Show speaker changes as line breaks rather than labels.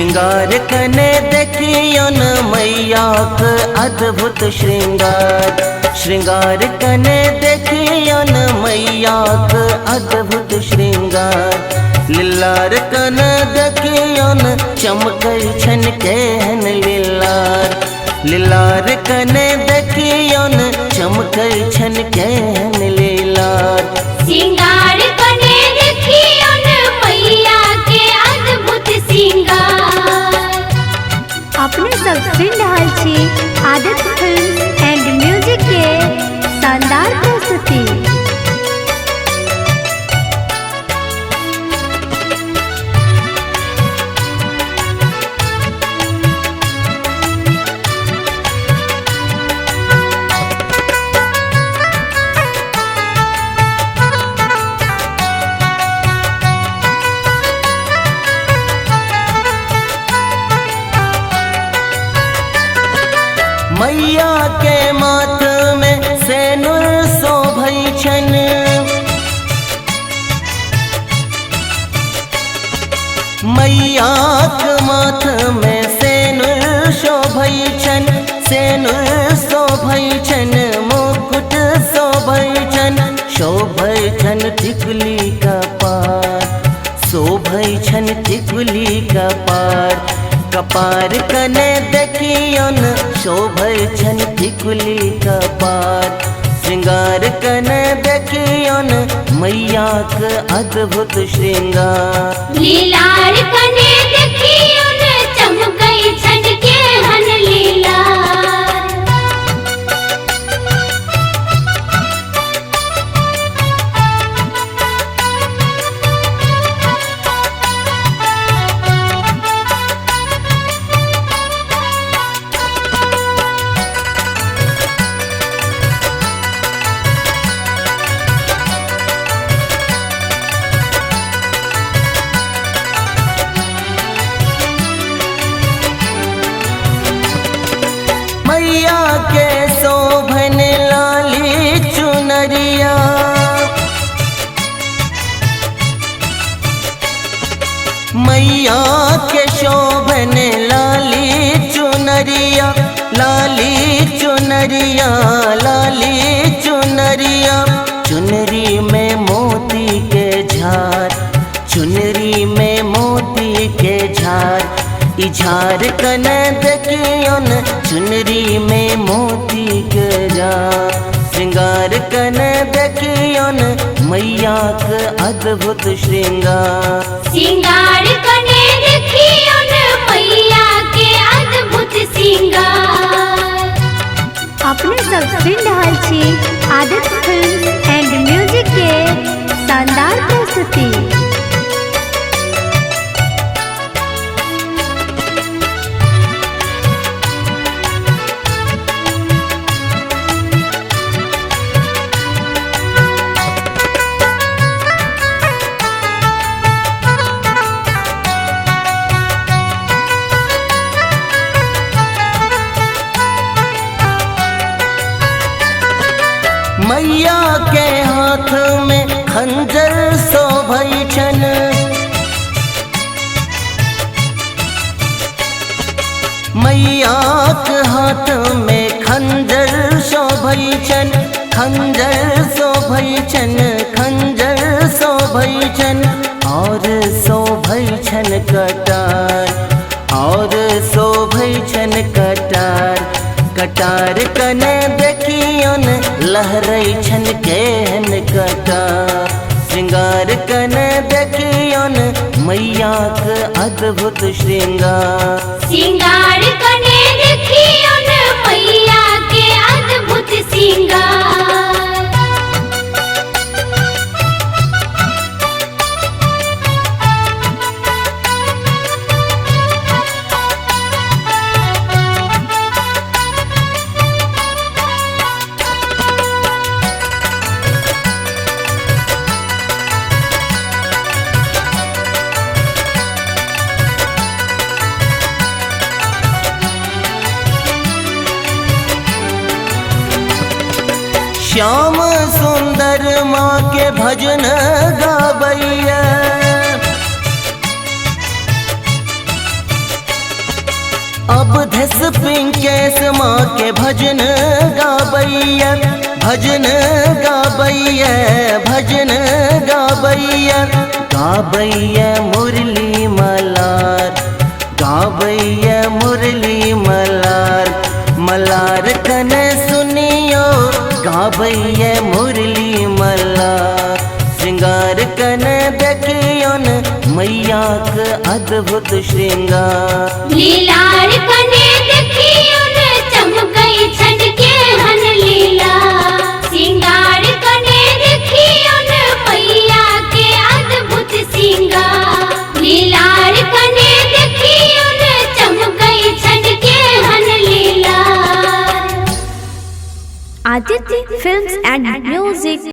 श्रृंगार कने देखियन मैया के अद्भुत श्रृंगार। श्रृंगार कने देखियन मैया के अद्भुत श्रृंगार। लीलार कने देखियन चमकै छन केहन लीलार। लीलार कने देखियन चमकै छन केहन लीलार।
श्रृंगार कने देखियन मैया के अद्भुत श्रृंगार।
अपने सब सुन रहल छी आदित्य फिल्म एंड म्यूजिक के शानदार प्रस्तुति।
मैया के माथ में सेनुर शोभै छन। मैया के माथ में सेनुर शोभै छन। सेनुर शोभै छन मुकुट शोभै छन। शोभै छन टिकुली कपार। शोभै छन टिकुली कपार। कपार कने देखियन शोभै छन टिकुली कपार। श्रृंगार कने देखियन मैया के अद्भुत श्रृंगार।
लीलार कने देखियन चमकै छन केहन लीलार।
मैया के शोभन लाली चुनरिया। मैया के शोभन लाली चुनरिया। लाली चुनरिया लाली चुनरिया। चुनरी में मोती के झार। चुनरी में मोती के झार। ई झार कने देखियन चुनरी में मोती के झार। श्रृंगार कने देखियन मैया के अद्भुत श्रृंगार।
श्रृंगार कने देखियन मैया के अद्भुत श्रृंगार।
अपने सब सुन रहल छी आदित्य फिल्म एंड म्यूजिक के शानदार प्रस्तुति।
मैया के हाथ में खंजर शोभै छन। मैया के हाथ में खंजर शोभै छन। खंजर शोभै छन खंजर शोभै छन। और शोभै छन कटार। और शोभै छन कटार। कटार कने देखियन लहरै छन केहन कटार। श्रृंगार कने देखियन मैया के अद्भुत श्रृंगार।
श्रृंगार कने देखियन मैया के अद्भुत श्रृंगार।
श्याम सुंदर माँ के भजन गाबैया। पिंकेश माँ के भजन गाबैया, भजन गाबैया, भजन गाबैया, गाबैया मुरली मलार, गाबैया मुरली मलार, मलार कन सुनियो गाबैया मुरली मलार, श्रृंगार कन देखियो न मैया के अद्भुत श्रृंगार।
लीलार कने देखियो न चमकई छन के हन लीला, सिंगार कने देखियो न मैया के अद्भुत सिंगार। लीलार कने देखियो न चमकई छन के हन लीला।
Aditya films and music.